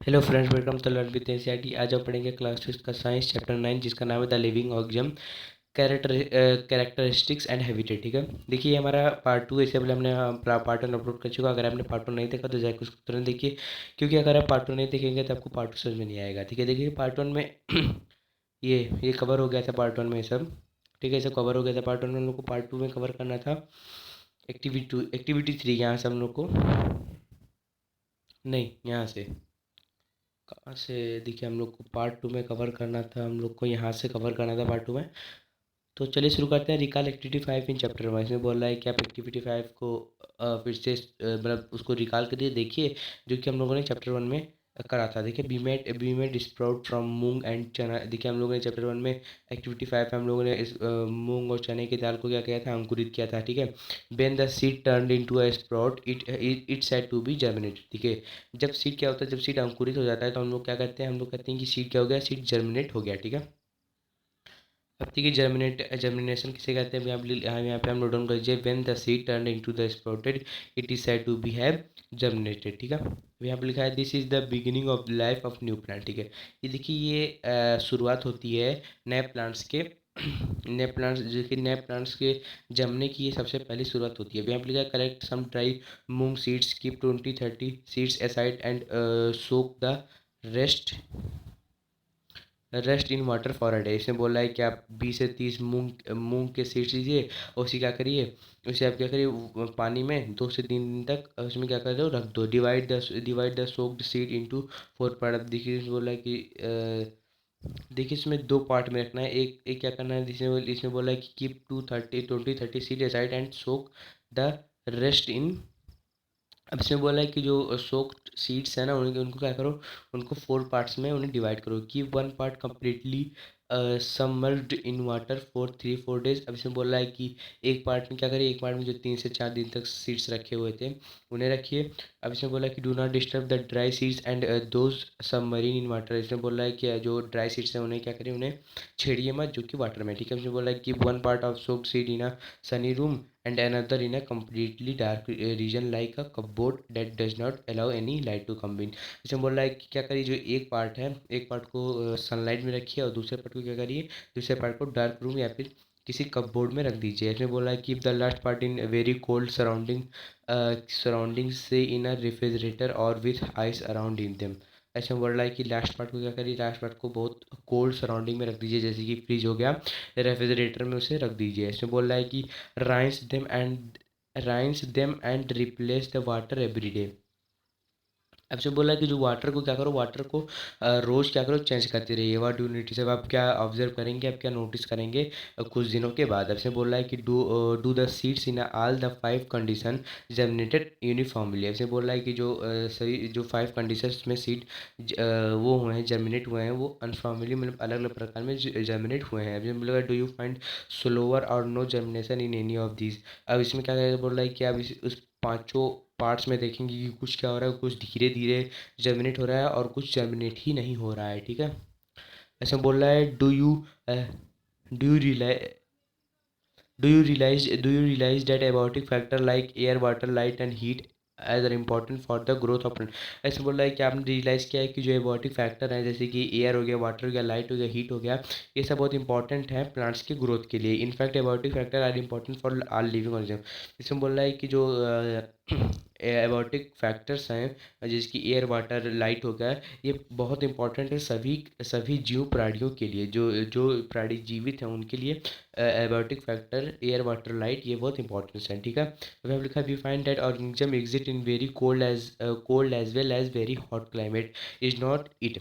Hello friends, welcome to learn with NCERT. आज हम पढ़ेंगे क्लास 6 का साइंस चैप्टर 9, जिसका नाम है the living organism characteristics and habitat. ठीक है, देखिए हमारा पार्ट 2 ऐसे पहले हमने पार्ट 1 अपलोड कर चुका। अगर आपने पार्ट 2 नहीं देखा तो जाकर उसको तुरंत देखिए, क्योंकि अगर आप पार्ट 2 नहीं देखेंगे तो आपको पार्ट 2 समझ में नहीं आएगा। ठीक है, देखिए पार्ट 1 में ये कवर हो गया था पार्ट 1 में ये सब। ठीक है, ये सब कवर हो गया था पार्ट 1 में। हम लोग को पार्ट 2 में कवर करना था एक्टिविटी 3। यहाँ से हम लोग को नहीं, यहाँ से कहाँ से, देखिए हम लोग को पार्ट 2 में कवर करना था, हम लोग को यहाँ से कवर करना था पार्ट 2 में। तो चलिए शुरू करते हैं। Recall activity 5 in chapter 1। इसमें बोल रहा है कि आप एक्टिविटी 5 को फिर से मतलब उसको रिकॉल करिए, देखिए जो कि हम लोगों ने चैप्टर 1 में करा था। देखिए be made sprout from moong and चना। देखिए हम लोगों ने चैप्टर 1 में एक्टिविटी 5 में हम लोगों ने इस मूंग और चने की दाल को क्या किया था, अंकुरित किया था। ठीक है, when the seed turned into a sprout it said to be germinate. ठीक है, जब सीड क्या होता है, जब सीड अंकुरित हो जाता है तो हम लोग क्या करते हैं, हम लोग कहते हैं कि सीड क्या हो गया, सीड जर्मिनेट हो गया। ठीक है, अब देखिए जर्मिनेशन किसे कहते हैं, यहाँ पे हम नोट डाउन कर लीजिए। When the seed turn into the sprouted it is said to be have germinated. ठीक है, अब यहाँ पे लिखा है this is the beginning of life of new plant. ठीक है, ये देखिए ये शुरुआत होती है नए प्लांट्स के नए प्लांट्स, जो कि नए प्लांट्स के जमने की ये सबसे पहली शुरुआत होती है। यहाँ पे लिखा है collect some dry moong seeds, keep 20-30 seeds aside and soak the rest rest in water for a day. इसमें बोला है कि आप 20 से 30 मूंग मूंग के सीड्स लीजिए और उसी क्या करिए, उसे आप क्या करिए पानी में 2 से 3 दिन तक उसमें क्या कर दो, रख दो। Divide the soaked seed into 4 part. अब देखिए इसमें बोला है कि देखिए इसमें 2 पार्ट में रखना है। एक एक क्या करना है, जिसमें इसमें बोला है कि keep 20-30 seed aside and soak the rest in. अब इसमें बोला है कि जो सोक्ड सीड्स है ना, उनको क्या करो, उनको 4 पार्ट्स में उन्हें डिवाइड करो। कि 1 part completely submerged in water for 3-4 days. अब इसमें बोल रहा है कि एक पार्ट में क्या करिए, एक पार्ट में जो 3 से 4 दिन तक सीड्स रखे हुए थे उन्हें रखिए। अब इसमें बोला है कि do not disturb the dry seeds and those submarine in water. इसमें बोल रहा है कि जो ड्राई सीड्स हैं उन्हें क्या करिए, उन्हें छेड़िए मत, जो कि वाटर में। ठीक है, इसमें बोला है कि 1 part of soaked seed in a Sunny room and another in a completely dark region like a cupboard that does not allow any light to come in। इसमें बोल रहा है कि क्या करिए, जो एक पार्ट है, एक पार्ट को सनलाइट में रखिए और दूसरे पार्ट को क्या करिए, दूसरे पार्ट को डार्क रूम या फिर किसी कपबोर्ड में रख दीजिए। इसमें बोला है keep the last part in very cold surrounding से इन अ रेफ्रिजरेटर और with ice around in them. ऐसे बोल रहा है कि लास्ट पार्ट को क्या करिए, लास्ट पार्ट को बहुत कोल्ड सराउंडिंग में रख दीजिए, जैसे कि फ्रिज हो गया, रेफ्रिजरेटर में उसे रख दीजिए। इसमें बोल रहा है कि rinse them and replace the water every day। अब से बोला है कि जो वाटर को क्या करो, वाटर को रोज़ क्या करो, चेंज करते रहिए। व्हाट डू नोटिस, अब आप क्या ऑब्जर्व करेंगे, आप क्या नोटिस करेंगे कुछ दिनों के बाद। अब से बोल रहा है कि do the seeds in all the 5 condition germinated uniformly. ऐसे बोल रहा है कि जो सही जो 5 कंडीशंस में सीड वो हुए हैं, जर्मिनेट हुए हैं, वो अनफॉर्मली मतलब अलग अलग प्रकार में जर्मिनेट हुए हैं। अभी बोला डू यू फाइंड स्लोअर और no germination in any of these. अब इसमें क्या बोल रहा है कि आप उस पांचों पार्ट्स में देखेंगे कि कुछ क्या हो रहा है, कुछ धीरे धीरे जर्मिनेट हो रहा है और कुछ जर्मिनेट ही नहीं हो रहा है। ठीक है, ऐसा बोल रहा है do you realise do you realise that abiotic factor like air water light and heat as are important for the growth of plant. ऐसे बोल रहा है कि आपने रियलाइज़ किया है कि जो एबायोटिक फैक्टर है, जैसे कि एयर हो गया, वाटर हो गया, लाइट हो गया, हीट हो गया, ये सब बहुत इंपॉर्टेंट है प्लांट्स के ग्रोथ के लिए। In fact abiotic factor are important for all living organism. इसमें बोल रहा है कि जो एबायोटिक फैक्टर्स हैं, जिसकी एयर वाटर लाइट हो गया, ये बहुत इंपॉर्टेंट है सभी सभी जीव प्राणियों के लिए, जो जो प्राणी जीवित हैं उनके लिए abiotic factor air water light ये बहुत इंपॉर्टेंस है। ठीक है, वी हैव लिखा we find that organism exist in very cold as well as very hot climate is not it.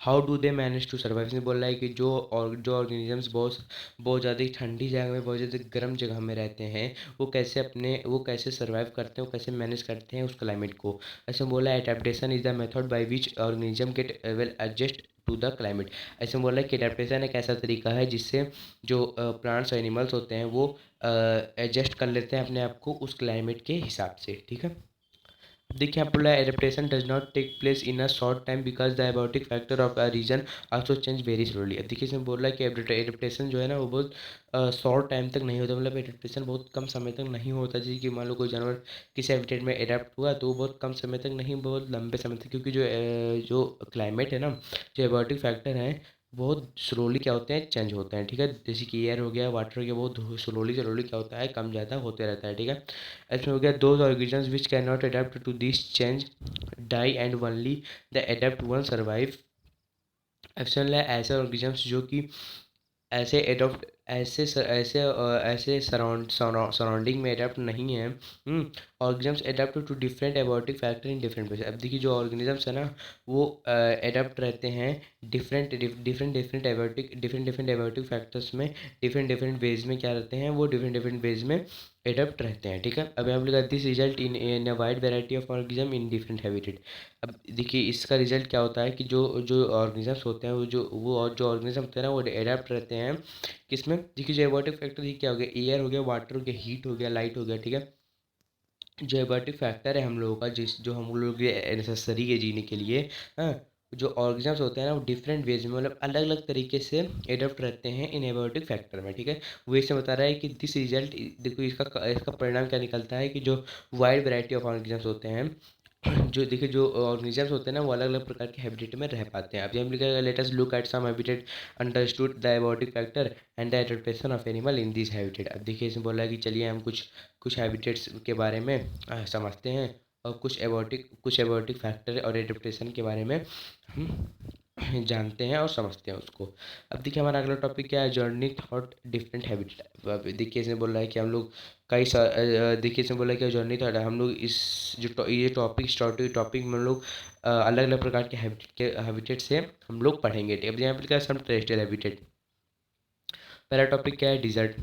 How do they manage to survive. इसमें बोल रहा है कि जो ऑर्गेनिजम्स बहुत बहुत ज़्यादा ठंडी जगह में, बहुत ज़्यादा गर्म जगह में रहते हैं, वो कैसे सर्वाइव करते हैं, वो कैसे मैनेज करते हैं उस क्लाइमेट को। ऐसे बोला है adaptation is the method by which organism get well adjust to the climate. ऐसे बोला है कि एडेप्टेशन एक ऐसा तरीका है जिससे जो प्लांट्स एनिमल्स होते हैं वो एडजस्ट कर लेते हैं अपने आप को उस क्लाइमेट के हिसाब से। ठीक है, देखिए यहाँ पर बोला adaptation does not take place in a short time because the abiotic factor of a region also change very slowly. अब देखिए इसमें बोल रहा है कि एडेप्टेशन जो है ना वो बहुत शॉर्ट टाइम तक नहीं होता, मतलब एडेप्टेशन बहुत कम समय तक नहीं होता। जैसे कि मान लो कोई जानवर किसी हैबिटेट में एडेप्ट हुआ तो वो बहुत कम समय तक नहीं, बहुत लंबे समय तक, क्योंकि जो क्लाइमेट है ना, जो एबायोटिक फैक्टर है बहुत स्लोली क्या होते हैं, चेंज होते हैं। ठीक है, जैसे कि एयर हो गया, वाटर हो गया, बहुत स्लोली स्लोली क्या होता है, कम ज़्यादा होते रहता है। ठीक है, इसमें हो गया those organisms which can not adapt to this change die and only the adapt one survive. Action है ऐसे ऑर्गेनिजम्स जो कि ऐसे एडॉप्ट ऐसे सराउंडिंग में अडेप्ट नहीं है। Organisms adapt to different abiotic factor in different place. अब देखिए जो ऑर्गेनिजम्स है ना वो अडेप्ट रहते हैं डिफरेंट डिफरेंट एबायोटिक फैक्टर्स में, डिफरेंट डिफरेंट वेज में क्या रहते हैं, वो डिफरेंट डिफरेंट वेज में एडप्ट रहते हैं। ठीक है, अब यहाँ पर this result in a wide variety of organism in different habitat. अब देखिए इसका रिजल्ट क्या होता है कि जो जो ऑर्गेनिजम्स होते हैं वो और जो ऑर्गेनिज्म होते हैं ना वो एडेप्ट रहते हैं किसमें। देखिए जो एबायोटिक फैक्टर ये क्या हो गया, एयर हो गया, वाटर हो गया, हीट हो गया, लाइट हो गया। ठीक है, जो एबायोटिक फैक्टर है हम लोगों का, जिस जो हम लोग के नेसेसरी है जीने के लिए, हाँ, जो ऑर्गेनिजम्स होते हैं ना वो डिफरेंट वेज में, मतलब अलग अलग तरीके से एडप्ट रहते हैं इन एबायोटिक फैक्टर में। ठीक है, वो इससे बता रहा है कि दिस रिजल्ट, देखो इसका इसका परिणाम क्या निकलता है कि जो वाइड वैरायटी ऑफ ऑर्गेनिजम्स होते हैं, जो देखिए जो ऑर्गेनिजम्स होते हैं ना वो अलग अलग प्रकार के हैबिटेट में रह पाते हैं। अभी हम लिखेगा let us look at some habitat understood the abiotic factor and the adaptation of animal in this habitat. अब देखिए इसमें बोला है कि चलिए हम कुछ कुछ हैबिटेट्स के बारे में समझते हैं, और कुछ एबायोटिक फैक्टर और एडेप्टेशन के बारे में हम जानते हैं और समझते हैं उसको। अब देखिए हमारा अगला टॉपिक क्या है, जर्नी थॉट डिफरेंट हैबिटेट। अब देखिए इसमें बोल रहा है कि हम लोग देखिए इसमें बोला है कि जर्नी थॉट हम लोग इस ये टॉपिक में हम लोग अलग अलग प्रकार के हैबिटेट से हम लोग पढ़ेंगे। अब यहाँ पर क्या सम टेरेस्ट्रियल हैबिटेट। पहला टॉपिक क्या है, डिजर्ट।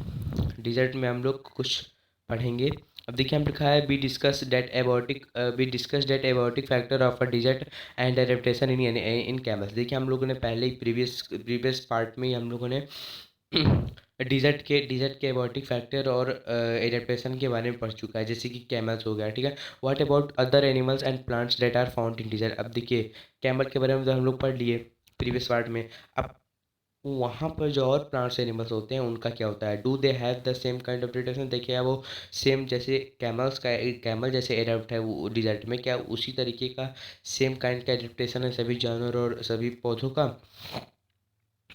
डिजर्ट में हम लोग कुछ पढ़ेंगे। अब देखिए हम लिखा है we discuss that abiotic factor of a desert and adaptation in camels. देखिए हम लोगों ने पहले ही प्रीवियस पार्ट में ही हम लोगों ने डिजर्ट के एबायोटिक फैक्टर और एडेप्टेशन के बारे में पढ़ चुका है, जैसे कि कैमल्स हो गया। ठीक है, what about other animals and plants that are found in desert. अब देखिए कैमल के बारे में तो हम लोग पढ़ लिए प्रीवियस पार्ट में। अब वहाँ पर जो और प्लांट्स एनिमल्स होते हैं उनका क्या होता है, do they have the same kind of adaptation. देखिए क्या वो सेम जैसे कैमल जैसे एडेप्ट है वो डिजर्ट में, क्या उसी तरीके का सेम काइंड का एडेप्टेशन है सभी जानवर और सभी पौधों का।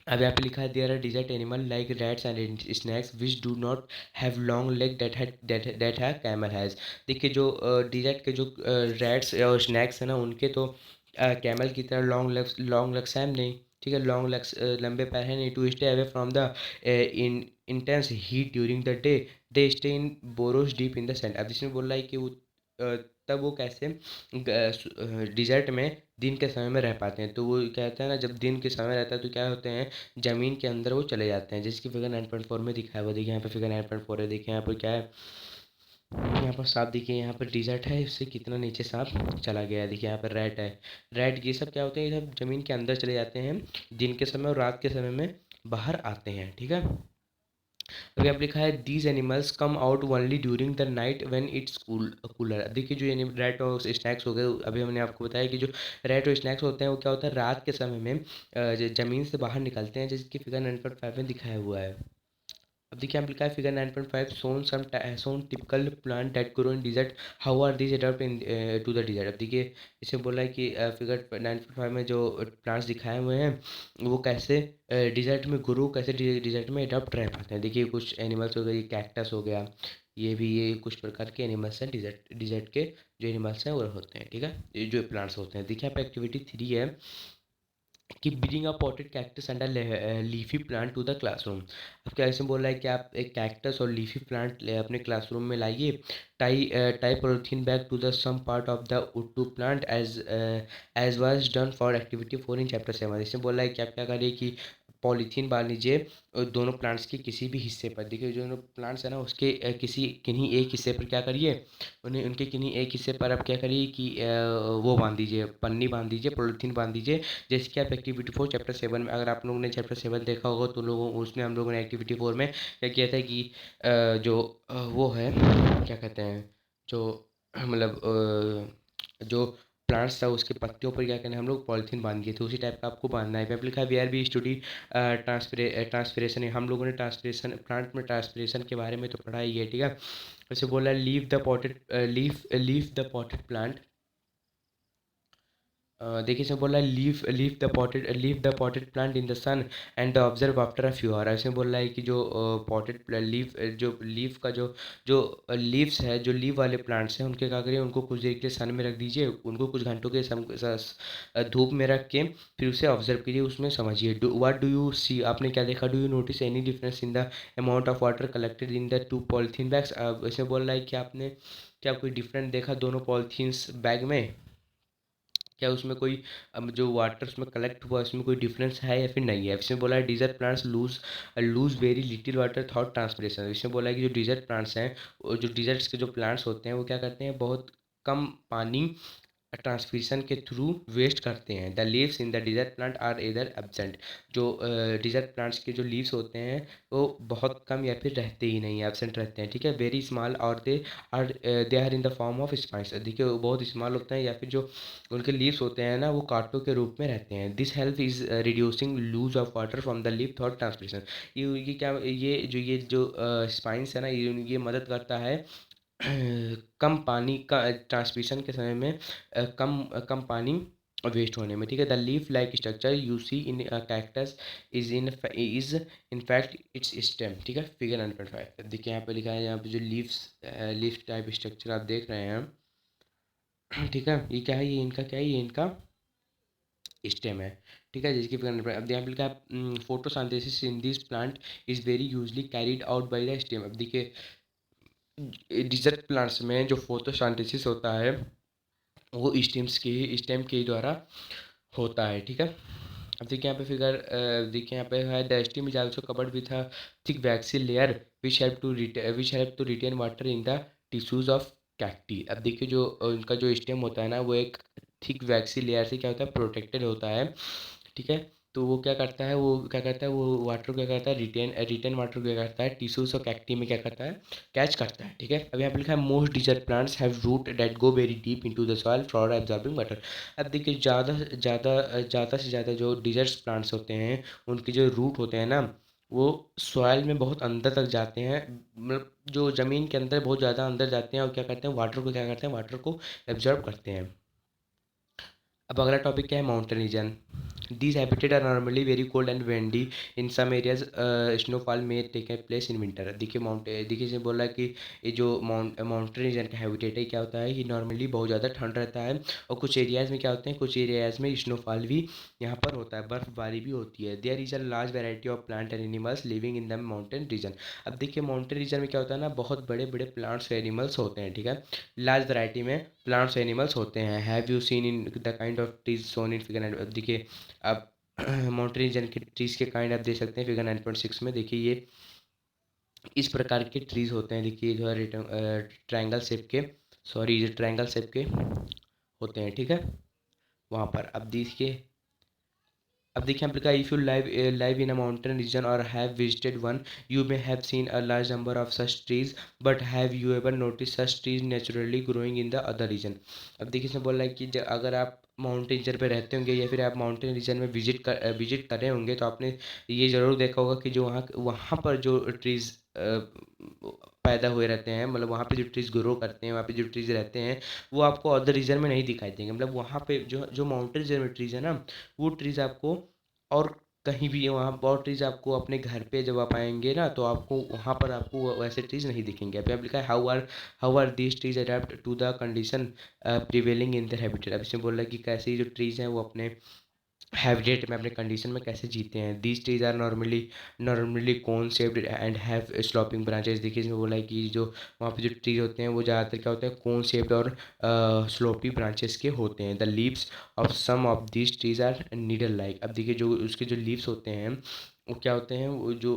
अब यहाँ पे लिखा है there are desert animal like rats and snakes which do not have long leg that है कैमल हैज़। देखिए जो डिजर्ट के जो रैट्स और स्नैक्स है ना उनके तो कैमल की तरह लॉन्ग लेग्स हैं नहीं। ठीक है, लॉन्ग लेग्स लंबे पैर हैं नहीं। To stay away from the in intense heat during the day they stay in burrows deep in the sand. अब इसमें बोल रहा है कि वो तब वो कैसे डिजर्ट में दिन के समय में रह पाते हैं। तो वो कहते हैं ना जब दिन के समय रहता है तो क्या होते हैं, ज़मीन के अंदर वो चले जाते हैं, जिसकी फिगर 9.4 में दिखाया हुआ। देखिए यहाँ पे फिगर 9.4 है। देखिए यहाँ पर क्या है, यहाँ पर सांप देखिए, यहाँ पर डिजर्ट है, इससे कितना नीचे सांप चला गया है। देखिए यहाँ पर रैट है। रैट ये सब क्या होते हैं, ये सब ज़मीन के अंदर चले जाते हैं दिन के समय, और रात के समय में बाहर आते हैं। ठीक है, अभी आप लिखा है these animals come out only during the night when it's cooler. देखिए जो रैट और स्नैक्स हो गए, अभी हमने आपको बताया कि जो रैट और स्नैक्स होते हैं वो क्या होता है, रात के समय में ज़मीन से बाहर निकलते हैं, जिसकी फिगर 9.5 में दिखाया हुआ है। अब देखिए हम लिखा है figure 9.5 shows typical plant that grow in desert how are these adopt into the desert. अब देखिए इसे बोला है कि फिगर 9.5 में जो प्लांट्स दिखाए हुए हैं वो कैसे डिजर्ट में ग्रो, कैसे डिजर्ट में अडॉप्ट रह पाते हैं। देखिए कुछ एनिमल्स हो गए, कैक्टस हो गया, ये कुछ प्रकार के एनिमल्स हैं, डिजर्ट के जो एनिमल्स हैं वो होते हैं। ठीक है, ये जो प्लांट्स होते हैं। देखिए यहाँ पे एक्टिविटी 3 है कि bring a potted cactus and leafy plant to the classroom. अब क्या इसमें बोल रहा है कि आप एक कैक्टस और लीफी प्लांट अपने क्लासरूम में लाइए, tie polythene bag to the some part of the wood to plant as was done for activity 4 in chapter 7। इसमें बोल रहा है कि आप क्या करिए कि पॉलीथीन बांध लीजिए दोनों प्लांट्स के किसी भी हिस्से पर। देखिए जो प्लांट्स है ना उसके किन्हीं एक हिस्से पर क्या करिए, उन्हें उनके किन्हीं एक हिस्से पर आप क्या करिए कि वो बांध दीजिए, पन्नी बांध दीजिए, पॉलीथीन बांध दीजिए। जैसे कि आप एक्टिविटी 4 चैप्टर 7 में, अगर आप लोगों ने चैप्टर 7 देखा होगा तो लोगों उसमें हम लोगों ने एक्टिविटी 4 में क्या किया था कि जो वो है क्या कहते हैं, जो मतलब जो प्लांट्स था उसके पत्तियों पर क्या करना है हम लोग पॉलीथीन बांध दिए थे, उसी टाइप का आपको बांधना है। लिखा है वेयर बी स्टडी ट्रांसपिरेशन, हम लोगों ने ट्रांसपिरेशन प्लांट में ट्रांसपिरेशन के बारे में तो पढ़ा ही है, ठीक है। वैसे बोला leave the potted leave the potted plant, देखिए इसमें बोला है leave the potted plant in the sun and observe after a few hour. इसमें बोल रहा है कि जो पॉटेड लीव जो लीव का जो लीव्स है, जो लीव वाले प्लांट्स हैं उनके क्या करिए, उनको कुछ देर के लिए सन में रख दीजिए, उनको कुछ घंटों के धूप में रख के फिर उसे ऑब्जर्व कीजिए, उसमें समझिए व्हाट डू यू सी, आपने क्या देखा, do you notice any difference in the amount of water collected in the two polythene bags. इसमें बोल रहा है कि आपने क्या कोई डिफरेंट देखा दोनों पॉलीथीन्स बैग में, क्या उसमें कोई जो वाटर उसमें कलेक्ट हुआ उसमें कोई डिफरेंस है या फिर नहीं है। इसमें बोला है desert plants lose very little water through transpiration. इसमें बोला है कि जो डिजर्ट प्लांट्स हैं, जो डिजर्ट्स के जो प्लांट्स होते हैं वो क्या करते हैं, बहुत कम पानी ट्रांसपिरेशन के थ्रू वेस्ट करते हैं। The leaves in the desert plant are इधर एब्सेंट, जो डिजर्ट प्लांट्स के जो लीव्स होते हैं वो बहुत कम या फिर रहते ही नहीं, एब्सेंट रहते हैं, ठीक है। वेरी स्मॉल और they are in the form of spines, देखिए वो बहुत स्मॉल होते हैं या फिर जो उनके लीव्स होते हैं ना वो कांटों के रूप में रहते हैं। This help is reducing lose of water from the leaf through transpiration. ये जो स्पाइंस है ना, ये मदद करता है कम पानी का ट्रांसमिशन के समय में कम पानी वेस्ट होने में, ठीक है। The leaf like structure you see in cactus is in fact it's stem, ठीक है। फिगर 9.5 देखिए यहाँ पे लिखा है, यहाँ पे जो लीफ टाइप स्ट्रक्चर आप देख रहे हैं, ठीक है, ये क्या है, ये इनका क्या है, ये इनका स्टेम है, ठीक है, जिसकी फिगर 9.5। अब यहाँ पे लिखा है photosynthesis in this plant is very usually carried out by the stem. अब देखिए डिजर्ट प्लांट्स में जो फोटोसिंथेसिस होता है वो स्टेम के ही द्वारा होता है, ठीक है। अब देखिए यहाँ पे फिगर देखिए यहाँ पे है the stem is also covered with a thick waxy layer which help to retain water in the tissues of cacti. अब देखिए जो उनका जो स्टेम होता है ना वो एक थिक वैक्सी लेयर से क्या होता है, प्रोटेक्टेड होता है, ठीक है। तो वो वाटर को क्या करता है, रिटेन वाटर को क्या करता है, टिश्यूज और कैक्टी में क्या करता है, कैच करता है, ठीक है। अब यहाँ पे लिखा है most desert plants have root that go very deep into the soil for absorbing water. अब देखिए ज़्यादा से ज़्यादा जो डिजर्ट प्लांट्स होते हैं उनके जो रूट होते हैं ना वो सॉइल में बहुत अंदर तक जाते हैं, मतलब जो ज़मीन के अंदर बहुत ज़्यादा अंदर जाते हैं और क्या करते हैं, वाटर को एब्जॉर्ब करते हैं। अब अगला टॉपिक क्या है, mountain region. These habitat are normally very cold and windy, in some areas snowfall may take place in winter. देखिए इसमें बोला कि ये जो माउंटेन रीजन का हैबिटेट है क्या होता है, ये नॉर्मली बहुत ज़्यादा ठंड रहता है और कुछ एरियाज़ में क्या होते हैं, कुछ एरियाज़ में स्नोफॉल भी यहाँ पर होता है, बर्फबारी भी होती है। There is a large variety of plant and animals living in the mountain region. अब देखिए माउंटेन रीजन में क्या होता है ना, बहुत बड़े बड़े प्लांट्स एनिमल्स होते हैं, ठीक है, लार्ज वैरायटी में प्लांट्स एनिमल्स होते हैं। Have you seen in the kind of trees shown in figure 9। अब देखिए अब माउंटेन रीजन के ट्रीज के काइंड आप देख सकते हैं फिगर 9.6 में। देखिए ये इस प्रकार के ट्रीज होते हैं, देखिए जो है ट्रायंगल शेप के, सॉरी ये ट्रायंगल शेप के होते हैं, ठीक है, वहाँ पर। अब देखिए हमने कहा if you live in a mountain region और have visited one you may have seen a large number of such trees but have you ever notice such trees naturally growing in the other region. अब देखिए इसमें बोल रहा है कि अगर आप माउंटेन रीजन पे रहते होंगे या फिर आप माउंटेन रीजन में विजिट कर रहे होंगे तो आपने ये ज़रूर वहाँ देखा होगा कि जो वहाँ पर जो ट्रीज़ पैदा हुए रहते हैं, मतलब वहाँ पे जो ट्रीज़ ग्रो करते हैं, वहाँ पे जो ट्रीज़ रहते हैं वो आपको अदर रीजन में नहीं दिखाई देंगे। मतलब वहाँ पे जो जो माउंटेन रीजन में ट्रीज़ है ना वो ट्रीज़ आपको और कहीं भी वहाँ बहुत ट्रीज़ आपको अपने घर पे जब आप आएंगे ना तो आपको वहाँ पर आपको वैसे ट्रीज़ नहीं दिखेंगे। अभी आप लिखा है how are these trees adapt to the condition prevailing in the habitat. अब इसमें बोल रहा है कि कैसे जो ट्रीज़ हैं वो अपने हैबिटेट में अपने कंडीशन में कैसे जीते हैं। These trees are normally cone shaped and have sloping branches. देखिए इसमें बोला है कि जो वहाँ पे जो ट्रीज होते हैं वो ज़्यादातर क्या होता है, कोन शेप्ड और स्लोपी ब्रांचेस के होते हैं। The leaves of some of these trees are needle like. अब देखिए जो उसके जो लीव्स होते हैं वो क्या होते हैं, वो जो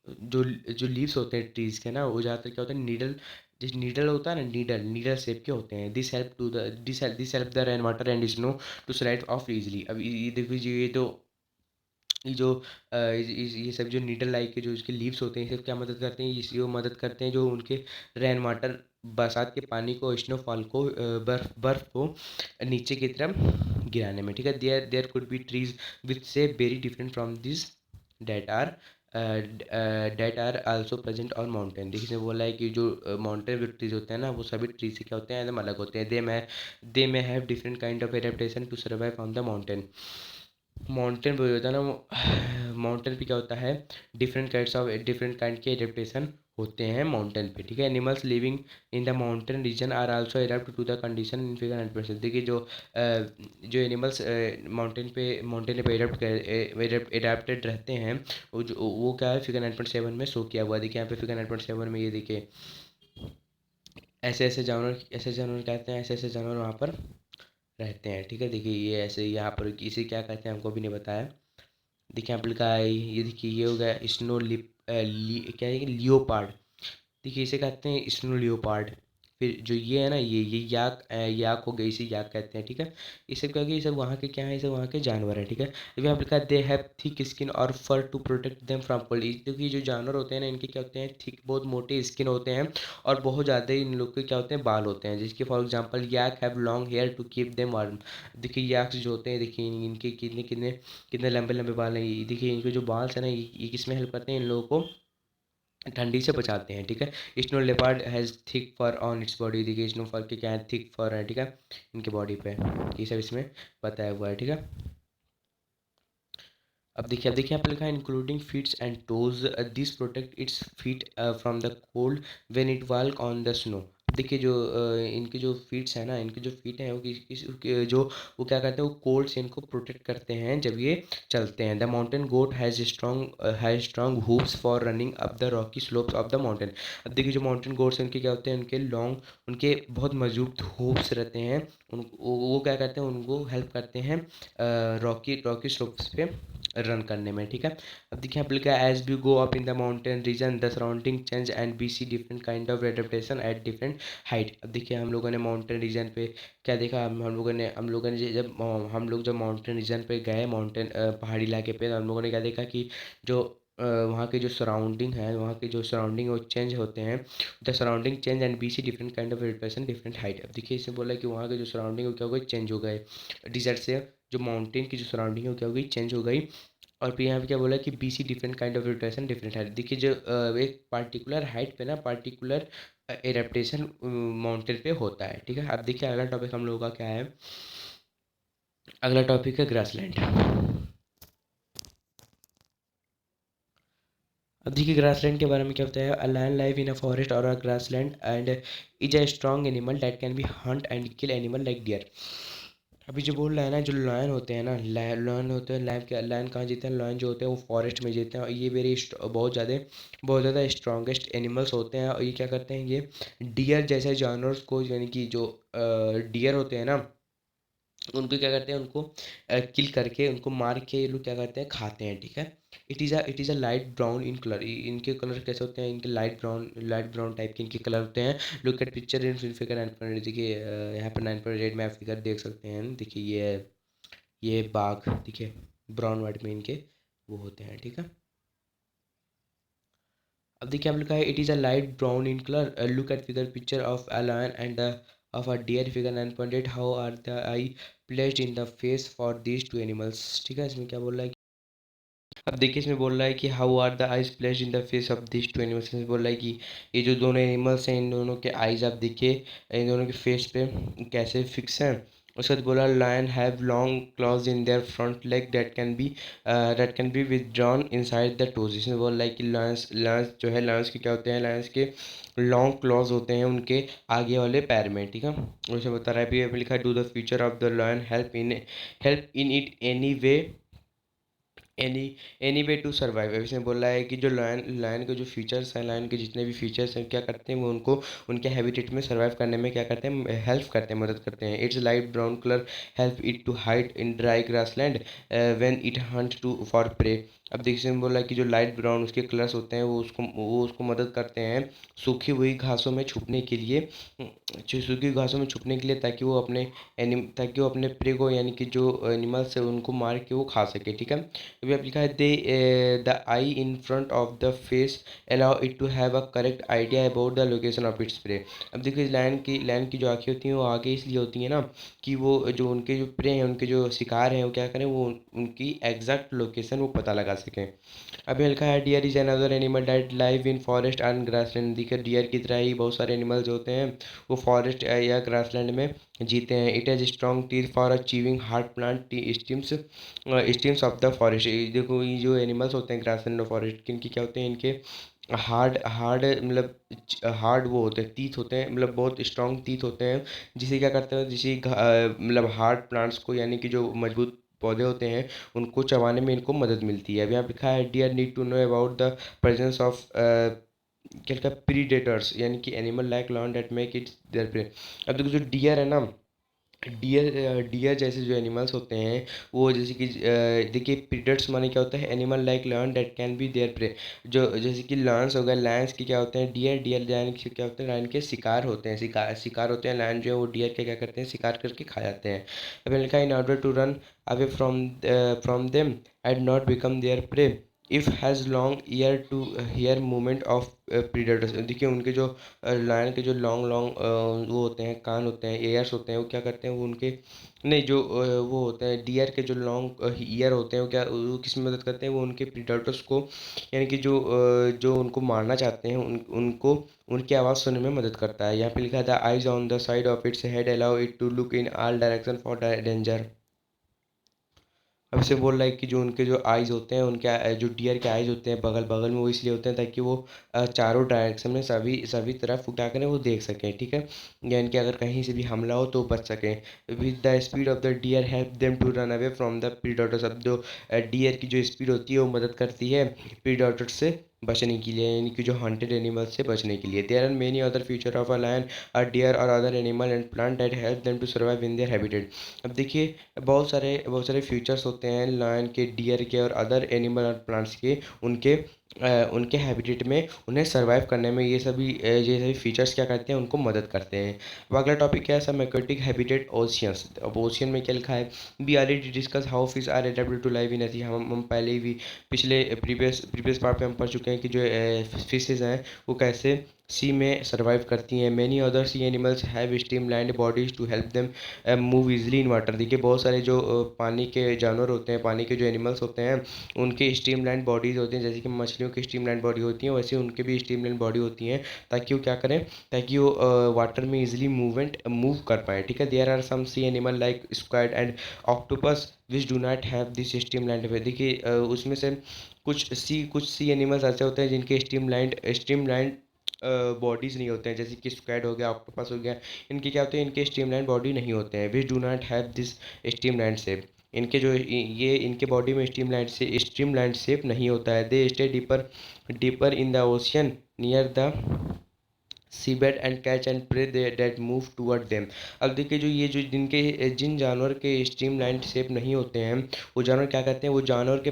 जो लीव्स होते हैं ट्रीज के ना वो ज़्यादातर क्या होते हैं, नीडल, जिस नीडल होता है ना, नीडल नीडल शेप के होते हैं। This help the rain water and snow to slide off easily. अब ये देखो ये तो ये जो ये सब जो नीडल लाइक के जो इसके लीव्स होते हैं ये सब क्या मदद करते हैं, वो मदद करते हैं जो उनके रेन वाटर बरसात के पानी को, स्नोफॉल को, बर्फ़ को नीचे की तरफ गिराने में, ठीक है। There could be trees which see very different from this that are that are also present on mountain. देखिए इसमें बोला है कि जो माउंटेन ट्रीज होते हैं ना, वो सभी ट्रीज से क्या होते हैं, एकदम अलग होते हैं। They may have different kind of adaptation to survive on the mountain. Mountain पे होता है ना, वो माउंटेन पे क्या होता है, डिफरेंट काइंड के एडेप्टेशन होते हैं माउंटेन पे, ठीक है। Animals living in the mountain region are also adapt to the condition in figure 9%। देखिए जो एनिमल्स माउंटेन पे एडेप्टेड रहते हैं, वो क्या है, फिगर 9.7 में शो किया हुआ है। देखिए यहाँ पे फिगर 9.7 में ये देखिए, ऐसे जानवर कहते हैं, ऐसे जानवर वहाँ पर रहते हैं, ठीक है। देखिए ये ऐसे यहाँ पर इसे क्या कहते हैं हमको भी नहीं बताया। देखिए यहाँ पर लिखा है, ये देखिए ये हो गया स्नो क्या है, लियोपार्ड। देखिए इसे कहते हैं स्नो लियोपार्ड। फिर जो ये है ना, ये याक हो गई, इसे याक कहते हैं, ठीक है। ये सब क्या है, ये सब वहाँ के क्या है, ये सब वहाँ के जानवर हैं, ठीक है। तो यहाँ पर लिखा है दे हैव थिक स्किन और fur to protect them from cold. क्योंकि जो जानवर होते हैं ना, इनके क्या होते हैं, थिक, बहुत मोटे स्किन होते हैं, और बहुत ज़्यादा इन लोग के क्या होते हैं, बाल होते हैं। जिसके for example yak have long hair to keep them warm. देखिए याक्स जो होते हैं, देखिए इनके कितने कितने कितने लंबे लंबे बाल हैं। देखिए इनके जो बाल है ना, ये किसमें हेल्प करते हैं, इन लोगों को ठंडी से बचाते हैं, ठीक है। Snow leopard has thick fur on its body. देखिए स्नो फर के क्या है, थिक फर है, ठीक है, इनके बॉडी पे। ये सब इसमें बताया हुआ है, ठीक है। अब देखिए यहाँ पे लिखा है including feats and toes, this protect its feet from the cold when it walk on the snow. देखिए जो इनके जो फीट्स हैं ना, इनके जो फीट हैं वो जो वो क्या करते हैं, वो कोल्ड से इनको प्रोटेक्ट करते हैं जब ये चलते हैं। The mountain goat has strong hooves for running up the rocky slopes of the mountain. अब देखिए जो माउंटेन गोट्स हैं, उनके क्या होते हैं, उनके बहुत मजबूत हूव्स रहते हैं। वो क्या करते हैं, उनको हेल्प करते हैं रॉकी स्लोप्स पे रन करने में, ठीक है। अब देखिए यहाँ पे लिखा है as we go up in the mountain region the surrounding change and we see different kind of adaptation at different height. अब देखिए हम लोगों ने माउंटेन रीजन पे क्या देखा, हम लोग जब माउंटेन रीजन पे गए, पहाड़ी इलाके पे, तो हम लोगों ने क्या देखा कि जो वहाँ के जो सराउंडिंग है, वहाँ के जो सराउंडिंग वो चेंज होते हैं। The surrounding change and we see different kind of adaptation different height. अब देखिए इसमें बोला है कि वहाँ के जो सराउंडिंग हो क्या हो गई, चेंज हो गए। डिजर्ट से जो माउंटेन की जो सराउंडिंग हो क्या हो गई, चेंज हो गई। और फिर यहाँ पे क्या बोला कि BC different kind of adaptation different height. देखिए जो एक पार्टिकुलर हाइट पे ना, पार्टिकुलर एडेप्टेशन माउंटेन पे होता है, ठीक है। अब देखिए अगला टॉपिक हम लोगों का क्या है, अगला टॉपिक है ग्रासलैंड। अब देखिए ग्रासलैंड के बारे में क्या होता है, a lion live in a forest और a grassland and is a strong animal that can be hunt and kill animal like deer. अभी जो बोल रहा है ना, जो लायन होते हैं ना, लायन होते हैं, लायन कहाँ जीते हैं, लायन जो होते हैं वो फॉरेस्ट में जीते हैं। और ये बहुत ज़्यादा स्ट्रॉन्गेस्ट एनिमल्स होते हैं। और ये क्या करते हैं, ये डियर जैसे जानवर को, यानी कि जो डियर होते हैं ना, उनको क्या करते हैं, उनको किल करके, उनको मार के ये लोग क्या करते हैं, खाते हैं, ठीक है। It is a light brown in colour. इनके कलर कैसे होते हैं, इनके लाइट ब्राउन टाइप के इनके कलर होते हैं। Look at picture in figure 9.8। देखिए यहाँ पर 9.8 में आप फिगर देख सकते हैं। देखिए ये बाघ, देखिए ब्राउन वाइट में इनके वो होते हैं, ठीक है। अब देखिए आप लिखा है it is a light brown in colour, look at figure picture of a lion and of a deer figure 9.8। How are the eye placed in the face for these two animals, ठीक है। इसमें क्या बोल रहा है, अब देखिए इसमें बोल रहा है कि how are the eyes placed in the face of this two animals. इसमें बोल रहा है कि ये जो दोनों एनिमल्स हैं, इन दोनों के आइज आप देखिए, इन दोनों के फेस पे कैसे फिक्स हैं। उसके बाद बोला lion have long claws in their front leg that can be withdrawn inside the toes. इसमें बोल रहा है कि लायंस जो है, लायंस के क्या होते हैं, लायंस के लॉन्ग क्लॉज होते हैं उनके आगे वाले पैर में, ठीक है। उसे बता रहा है, भी लिखा है do the feature of the lion help in it any any way to survive. इसमें बोल रहा है कि जो लायन के जो फीचर्स हैं, लायन के जितने भी फीचर्स हैं, क्या करते हैं, वो उनको उनके हैबिटेट में सर्वाइव करने में क्या करते हैं, हेल्प करते हैं, मदद करते हैं। Its light brown colour help it to hide in dry grassland when it hunt to for prey. अब देखिए बोल रहा है कि जो लाइट ब्राउन उसके कलर्स होते हैं, वो उसको मदद करते हैं सूखी हुई घासों में छुपने के लिए, सूखी घासों में छुपने के लिए, ताकि वो अपने प्रे को, यानी कि जो एनिमल्स है उनको मार के वो खा सके, ठीक है। अभी आप लिखा है they the eye in front of the face allow it to have a correct idea about the location of its prey. अब देखिए लायन की जो आँखें होती हैं वो आगे इसलिए होती हैं ना कि वो जो उनके जो प्रे हैं, उनके जो शिकार हैं, वो क्या करें, वो उनकी एग्जैक्ट लोकेशन वो पता लगा सकें। अभी लिखा है deer is another animal that live in forest and grassland. देखिए डियर की तरह ही बहुत सारे एनिमल्स होते हैं, वो फॉरेस्ट या ग्रासलैंड में जीते हैं। It has strong teeth for achieving hard plant stems stems of the forest. देखो ये जो एनिमल्स होते हैं ग्रासलैंड और फॉरेस्ट के, इनके क्या होते हैं, इनके हार्ड हार्ड मतलब हार्ड वो होते हैं, तीत होते हैं, मतलब बहुत स्ट्रॉन्ग तीत होते हैं, जिसे क्या करते हैं, जिसे मतलब हार्ड प्लांट्स को, यानी कि जो मजबूत पौधे होते हैं, उनको चबाने में इनको मदद मिलती है। अब यहाँ पे लिखा है deer need to know about the presence of क्या लिखा है प्रीडेटर्स, यानी कि animal like lion that make it their prey. अब देखो जो डियर है ना, डियर जैसे जो एनिमल्स होते हैं, वो जैसे कि देखिए प्रीडेटर्स माने क्या होता है, animal like lion that can be there pray. जो जैसे कि लॉन्स हो गया, लायंस के क्या होते हैं, डियर डियर लायन के क्या होते हैं, लायन के शिकार होते हैं, शिकार होते हैं। लायन जो है वो डियर के क्या करते हैं, शिकार करके खा जाते हैं। अब लिखा है in order to run away from them and not become their prey if has long ear to hear movement of predators. देखिए उनके जो लायन के जो लॉन्ग लॉन्ग वो होते हैं, कान होते हैं, एयर्स होते हैं, वो क्या करते हैं, वो उनके नहीं जो वो होते हैं डियर के जो लॉन्ग ईयर होते हैं, वो किस में मदद करते हैं, वो उनके प्रीडेटर्स को, यानी कि जो उनको मारना चाहते हैं उनको उनकी आवाज़ सुनने में मदद करता है। यहाँ पे लिखा था eyes on the side of its head allow it to look in all direction for danger. अब इसे बोल रहा है कि जो उनके जो आइज़ होते हैं, उनके जो डियर के आइज़ होते हैं बगल बगल में, वो इसलिए होते हैं ताकि वो चारों डायरेक्शन में सभी सभी तरफ क्या करें, वो देख सकें, ठीक है, यानी कि अगर कहीं से भी हमला हो तो बच सकें। With the speed of the deer help them to run away from the predators. अब जो डियर की जो स्पीड होती है वो मदद करती है प्रीडेटर्स से बचने के लिए, यानी कि जो हंटेड एनिमल्स से बचने के लिए। There are many other feature of a lion, a deer और other animal and plant that help them to survive in their habitat. अब देखिए बहुत सारे फीचर्स होते हैं लायन के, डियर के और अदर एनिमल और प्लांट्स के, उनके उनके हैबिटेट में उन्हें सर्वाइव करने में ये सभी फीचर्स क्या करते हैं, उनको मदद करते हैं। अब अगला टॉपिक क्या है, सब एक्वेटिक हैबिटेट ओशियंस। अब ओशियन में क्या लिखा है, we already discuss how fish are adapted to live in sea. हम पहले ही भी पिछले प्रीवियस पार्ट में हम पढ़ चुके हैं कि जो फिशेज हैं वो कैसे सी में सर्वाइव करती हैं। Many other sea animals have streamlined bodies to help them move easily in water. देखिए बहुत सारे जो पानी के जानवर होते हैं, पानी के जो एनिमल्स होते हैं, उनके स्ट्रीमलाइन बॉडीज़ होती हैं, जैसे कि मछलियों की स्ट्रीमलाइन बॉडी होती है, वैसे उनके भी स्ट्रीमलाइन बॉडी होती हैं, ताकि वो क्या करें, ताकि वो वाटर में इजीली मूव कर पाए, ठीक है। There are some sea animal like squid and octopus which do not have this streamline. देखिए उसमें से कुछ सी एनिमल्स ऐसे होते हैं जिनके स्ट्रीमलाइन बॉडीज़ नहीं होते हैं, जैसे कि स्क्वैड हो गया, ऑक्टोपस हो गया, इनके क्या होते हैं, इनके स्ट्रीमलाइन बॉडी नहीं होते हैं। विच do not have this streamline shape. इनके जो ये इनके बॉडी में स्ट्रीमलाइन शेप नहीं होता है। They stay deeper deeper in the ocean near the seabed and catch and prey that move toward them. अब देखिए जिन जानवर के स्ट्रीमलाइन शेप नहीं होते हैं, वो जानवर क्या करते हैं, वो जानवर के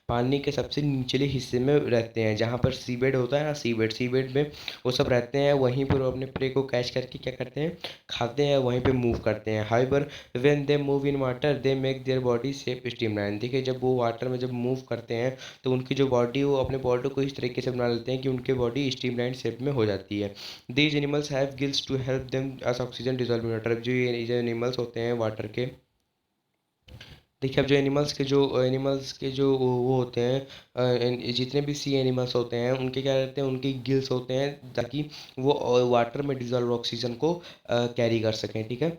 पानी के सबसे निचले हिस्से में रहते हैं, जहाँ पर सीबेड होता है ना, सीबेड में वो सब रहते हैं। वहीं पर वो अपने प्रे को कैच करके क्या करते हैं, खाते हैं, वहीं पे मूव करते हैं। However when they move in water they make their body shape streamline. देखिए जब वो वाटर में जब मूव करते हैं, तो उनकी जो बॉडी, वो अपने बॉडी को इस तरीके से बना लेते हैं कि उनकी बॉडी स्ट्रीमलाइन शेप में हो जाती है। These animals have gills to help them as oxygen dissolve in water. जो एनिमल्स होते हैं वाटर के, देखिए अब जो एनिमल्स के जो वो होते हैं, जितने भी सी एनिमल्स होते हैं, उनके क्या रहते हैं, उनके गिल्स होते हैं, ताकि वो वाटर में डिजॉल्व ऑक्सीजन को कैरी कर सकें, ठीक है।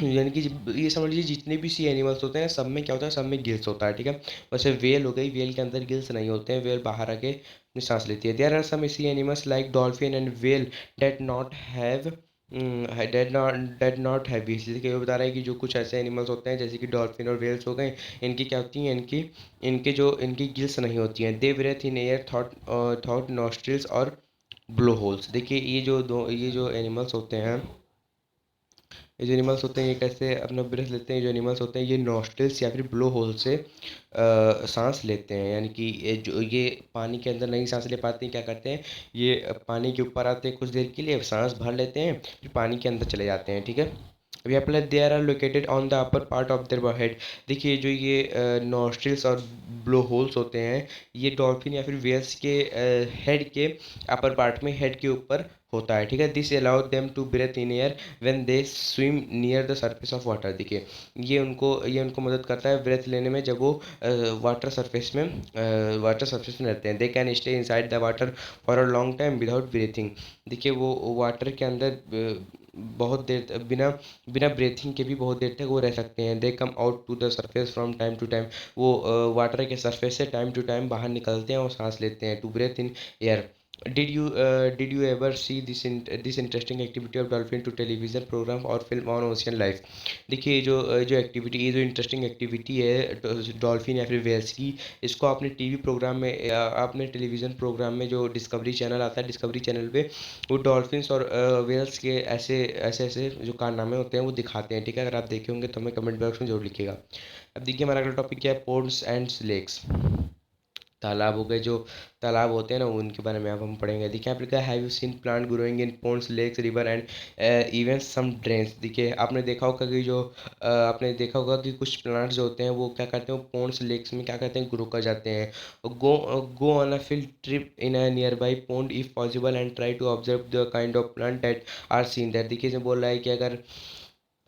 यानी कि ये समझ लीजिए जितने भी सी एनिमल्स होते हैं, सब में क्या होता है, सब में गिल्स होता है, ठीक है। वैसे वेल हो गई, वेल के अंदर गिल्स नहीं होते हैं, वेल बाहर आके अपनी सांस लेती है। There are some sea animals like dolphin and whale that not have that not have wheels. देखिए वो बता रहा है कि जो कुछ ऐसे एनिमल्स होते हैं, जैसे कि डॉल्फिन और वेल्स हो गए, इनकी क्या होती हैं, इनकी गिल्स नहीं होती हैं। They breathe in air through nostrils और ब्लो होल्स। देखिए ये जो एनिमल्स होते हैं, ये जो एनिमल्स होते हैं, ये कैसे अपना ब्रेथ लेते हैं, जो एनिमल्स होते हैं, ये नॉस्ट्रल्स या फिर ब्लो होल से सांस लेते हैं। यानी कि ये पानी के अंदर नहीं सांस ले पाते हैं, क्या करते हैं, ये पानी के ऊपर आते हैं, कुछ देर के लिए सांस भर लेते हैं, फिर पानी के अंदर चले जाते हैं, ठीक है। अब यहाँ पर they are located on the upper part of their head. देखिए जो ये नॉस्ट्रिल्स और ब्लो होल्स होते हैं ये डॉल्फिन या फिर वेल्स के हेड के अपर पार्ट में, हेड के ऊपर होता है, ठीक है। This allow them to breathe in air when they swim near the surface of water. देखिए ये उनको मदद करता है ब्रेथ लेने में जब वो वाटर सरफेस में रहते हैं। They can stay inside the water for a long time without breathing. देखिए वो वाटर के अंदर बहुत देर बिना बिना ब्रीथिंग के भी बहुत देर तक वो रह सकते हैं। They come out to the surface from time to time. वो वाटर के सरफेस से टाइम टू टाइम बाहर निकलते हैं और सांस लेते हैं, to breathe in air. Did you ever see this interesting activity of dolphin to television program और film on ocean life? देखिए ये जो इंटरेस्टिंग एक्टिविटी है डॉल्फिन या फिर वेल्स की, इसको आपने टीवी प्रोग्राम में आपने टेलीविज़न प्रोग्राम में जो डिस्कवरी चैनल आता है, डिस्कवरी चैनल पे वो डॉल्फिन्स और वेल्स के ऐसे ऐसे ऐसे जो कारनामे होते हैं वो दिखाते हैं, ठीक है। अगर आप देखे होंगे तो हमें कमेंट बॉक्स में जरूर लिखिएगा। अब देखिए हमारा अगला टॉपिक क्या है, पोन्ड्स एंड लेक्स। तालाब हो गए, जो तालाब होते हैं ना उनके बारे में अब हम पढ़ेंगे। देखिए आप लिखा है have you seen plant growing in ponds lakes river and even some drains. देखिए आपने देखा होगा कि आपने देखा होगा कि कुछ प्लांट्स जो होते हैं वो क्या करते हैं, पोन्ड्स लेक्स में क्या करते हैं, ग्रो कर जाते हैं। Go on a field trip in a nearby pond if possible and try to observe the kind of plant that are seen that. देखिए इसमें बोल रहा है कि अगर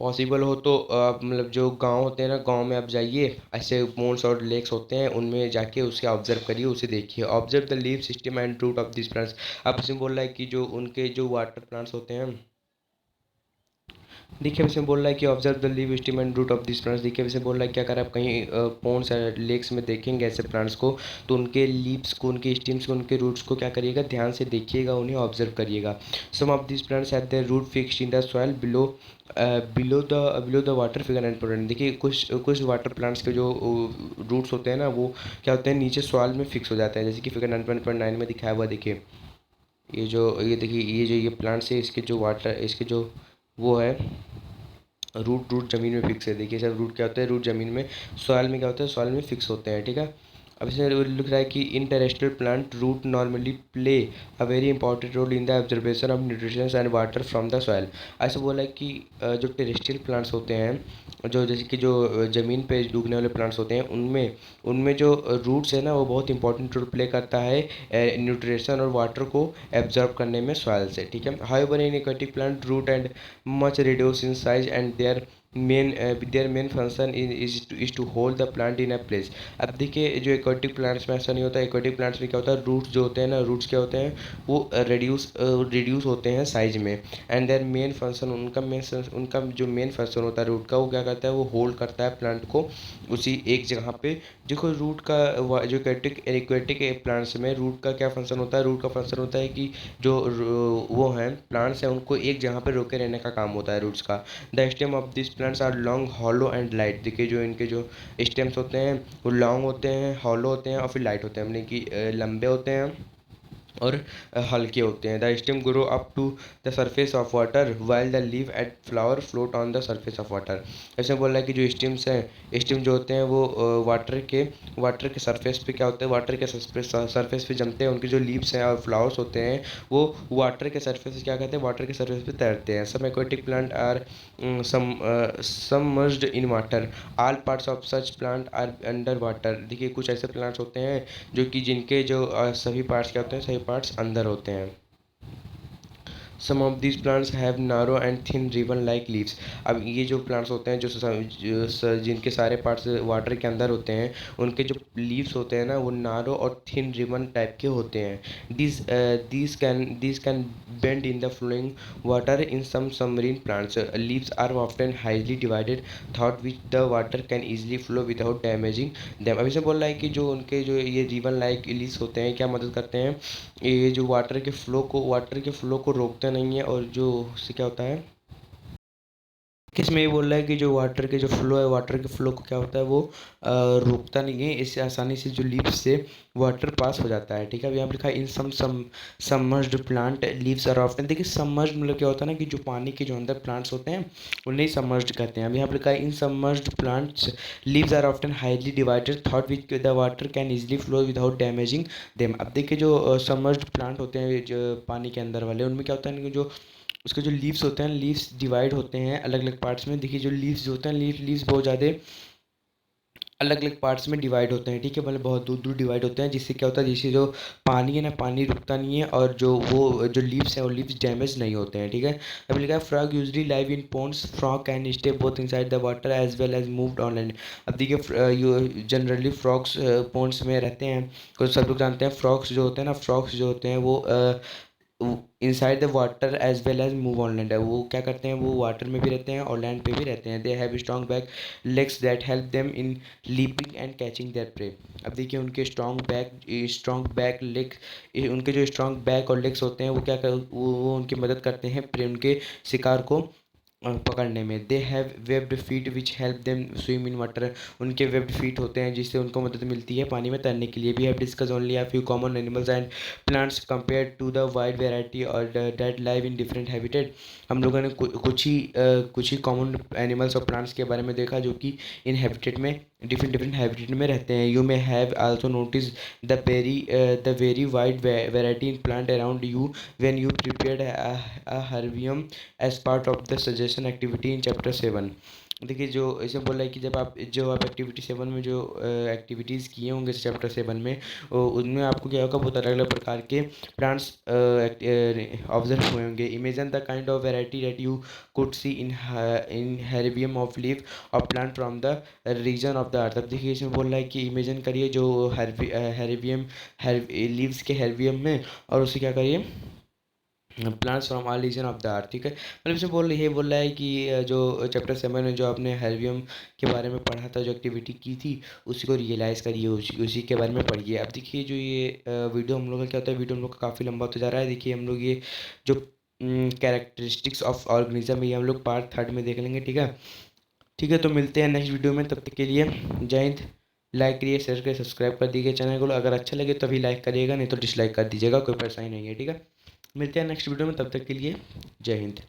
पॉसिबल हो तो मतलब जो गांव होते हैं ना, गांव में आप जाइए, ऐसे पोन्ड्स और लेक्स होते हैं उनमें जाके उसे ऑब्जर्व करिए, उसे देखिए। Observe the leaf system and root of this plants. अब इसमें बोल रहा है कि जो उनके जो वाटर प्लांट्स होते हैं, देखिए इसमें बोल रहा है कि observe the leave stem and root of this plants. देखिए इसमें बोल रहा है कि अगर आप कहीं पोन्ड्स या लेक्स में देखेंगे ऐसे प्लांट्स को, तो उनके लीव्स को, उनके स्टेम्स को, उनके रूट्स को क्या करिएगा, ध्यान से देखिएगा, उन्हें ऑब्जर्व करिएगा। Some of this plants have their root fixed in the soil below the water figure and prudent. देखिए कुछ वाटर प्लांट्स के जो रूट्स होते हैं ना वो क्या होते हैं, नीचे सॉइल में फिक्स हो जाते हैं, जैसे कि फिगर 9.9 में दिखाया हुआ। देखिए ये प्लांट्स है, इसके जो वाटर, इसके जो वो है रूट रूट ज़मीन में फिक्स है। देखिए सर रूट क्या होता है, रूट ज़मीन में, सॉइल में क्या होता है, सॉइल में फिक्स होते हैं, ठीक है। अब इसमें लिख रहा है कि in terrestrial plant root normally play a very important role in the observation of nutrition and water from the soil. ऐसा बोला है कि जो टेरेस्ट्रियल प्लांट्स होते हैं, जो जैसे कि जो ज़मीन पे उगने वाले प्लांट्स होते हैं, उनमें उनमें जो रूट्स है ना वो बहुत इंपॉर्टेंट रोल प्ले करता है न्यूट्रिशन और वाटर को एब्जॉर्ब करने में सॉइल से, ठीक है। However in aquatic plant root and much reduced in size and their main function is to hold the plant in a place। अब देखिए जो एक्वेटिक प्लांट्स में ऐसा नहीं होता। एक्वेटिक प्लांट्स में क्या होता है, रूट्स जो होते हैं ना, रूट्स क्या होते हैं, वो रिड्यूस होते हैं साइज में। एंड देयर मेन फंक्शन, उनका जो मेन फंक्शन होता है रूट का, वो क्या करता है, वो होल्ड करता है प्लांट को उसी एक जगह पे। देखो रूट का जो एक्वेटिक प्लांट्स में रूट का क्या फंक्शन होता है, रूट का फंक्शन होता है कि जो वो हैं प्लांट्स हैं उनको एक जगह पे रोके रहने का काम होता है रूट्स का। The stem of this plants are long, hollow and light. देखिए जो इनके जो स्टेम्स होते हैं वो लॉन्ग होते हैं, हॉलो होते हैं और फिर लाइट होते हैं, मतलब कि लंबे होते हैं और हल्के होते हैं। The stem grow up to the surface of water while the leaf and flower float on the surface of water. ऐसे बोल रहा है कि जो स्टेम्स हैं, स्टेम जो होते हैं वो वाटर के सरफेस पे क्या होता है, वाटर के सरफेस पे जमते हैं। उनके जो लीव्स हैं और फ्लावर्स होते हैं वो वाटर के सरफेस से क्या कहते हैं, वाटर के सरफेस पे तैरते हैं। Some aquatic plant are submerged in water, all parts of such plant are under water. देखिए कुछ ऐसे प्लांट्स होते हैं जो कि जिनके जो सभी पार्ट्स क्या होते हैं, सभी पार्ट्स अंदर होते हैं। Some of this plants have narrow and thin ribbon like leaves. अब ये जो प्लांट्स होते हैं जिनके सारे पार्ट्स वाटर के अंदर होते हैं, उनके जो लीव्स होते हैं ना वो नारो और थिन रिबन टाइप के होते हैं। This can bend in the flowing water in some submarine plants. Leaves are often highly divided thought which the water can easily flow without damaging them. अभी से बोल रहा है कि जो उनके जो ये रिबन लाइक लीव्स होते हैं क्या मदद करते हैं, ये जो वाटर के फ्लो को रोकते नहीं है, और जो उससे क्या होता है, किसमें ये बोल रहा है कि जो वाटर के जो फ्लो है, वाटर के फ्लो को क्या होता है वो रोकता नहीं है, इससे आसानी से जो लीव्स से वाटर पास हो जाता है, ठीक है। अब यहाँ पे लिखा है in submerged plant leaves are often. देखिए सबमर्ज्ड मतलब क्या होता है ना कि जो पानी के जो अंदर प्लांट्स होते हैं उन्हें सबमर्ज्ड कहते हैं। अब यहाँ पे लिखा है in submerged plants leaves are often highly divided thought which the water can easily flow without damaging them. अब देखिए जो सबमर्ज्ड प्लांट होते हैं जो पानी के अंदर वाले, उनमें क्या होता है कि जो उसके जो लीव्स होते हैं, लीव्स डिवाइड होते हैं अलग अलग पार्ट्स में। देखिए जो लीव्स जो होते हैं, लीव्स बहुत ज़्यादा अलग अलग पार्ट्स में डिवाइड होते हैं, ठीक है, मतलब बहुत दूर दूर डिवाइड होते हैं, जिससे क्या होता है, जिससे जो पानी है ना, पानी रुकता नहीं है, और जो वो जो लीव्स हैं वो लीव्स डैमेज नहीं होते हैं, ठीक है। अब लिखा है frog usually live in ponds, frog can stay both inside the water as well as moved on land. अब देखिए जनरली फ्रॉग्स पोन्स में रहते हैं, कुछ सब लोग जानते हैं। फ्रॉग्स जो होते हैं ना, फ्रॉग्स जो होते हैं वो inside the water as well as move on land है, वो क्या करते हैं, वो वाटर में भी रहते हैं और लैंड पे भी रहते हैं। They have strong back legs that help them in leaping and catching there prey. अब देखिए उनके स्ट्रॉन्ग बैक लेग, उनके जो स्ट्रॉन्ग बैक और लेग्स होते हैं वो क्या कर वो उनकी मदद करते हैं प्रे, उनके शिकार को पकड़ने में। They have webbed feet which help them swim in water. उनके वेब्ड फीट होते हैं जिससे उनको मदद मिलती है पानी में तैरने के लिए। We have discuss only a few common animals and plants compare to the wide variety और that live in different habitat. हम लोगों ने कुछ ही कॉमन एनिमल्स और प्लांट्स के बारे में देखा जो कि इन हैबिटेट में डिफरेंट डिफरेंट हैबिटेट में रहते हैं। You may have also notice the very wide variety in plant around you when you prepared a herbarium as part of the suggestion activity in chapter 7। देखिए जो इसे बोला है कि जब आप एक्टिविटी 7 में जो एक्टिविटीज़ किए होंगे चैप्टर 7 में, उनमें आपको क्या होगा, बहुत अलग अलग प्रकार के प्लांट्स ऑब्जर्व हुए होंगे। Imagine the kind of variety that you could see in herbarium of leaf और plant from the region of the earth. अब देखिए इसमें बोल रहा है कि इमेजिन करिए जो हेर्बियम लीव्स के हेर्बियम में, और उसे क्या करिए, plants from all region of the earth, ठीक है। मतलब इसे बोल रहा है कि जो चैप्टर 7 में जो आपने हेल्वियम के बारे में पढ़ा था, जो एक्टिविटी की थी, उसी को रियलाइज़ करिए, उसी के बारे में पढ़िए। अब देखिए जो ये वीडियो हम लोग का क्या होता है, वीडियो हम लोग का काफ़ी लंबा होता जा रहा है। देखिए हम लोग ये जो कैरेक्टरिस्टिक्स ऑफ ऑर्गेनिज्म, ये हम लोग पार्ट 3 में देख लेंगे, ठीक है। ठीक है, तो मिलते हैं नेक्स्ट वीडियो में, तब तक के लिए जय हिंद। लाइक करिए, शेयर करिए, सब्सक्राइब कर दीजिए चैनल को, अगर अच्छा लगे तभी लाइक करिएगा, नहीं तो डिसलाइक कर दीजिएगा, कोई परेशानी नहीं है, ठीक है। मिलते हैं नेक्स्ट वीडियो में, तब तक के लिए जय हिंद।